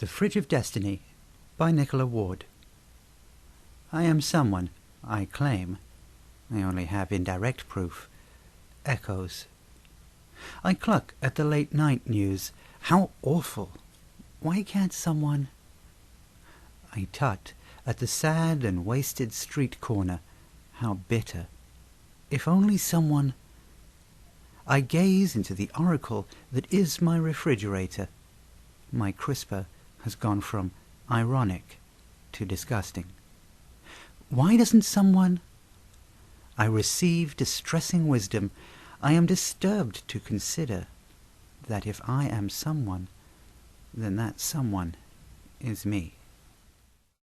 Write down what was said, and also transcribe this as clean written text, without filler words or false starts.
The Fridge of Destiny by Nichola Ward. I am someone, I claim. I only have indirect proof. Echoes. I cluck at the late night news. How awful! Why can't someone... I tut at the sad and wasted street corner. How bitter! If only someone... I gaze into the oracle that is my refrigerator. My crisper has gone from ironic to disgusting. Why doesn't someone... I receive distressing wisdom. I am disturbed to consider that if I am someone, then that someone is me.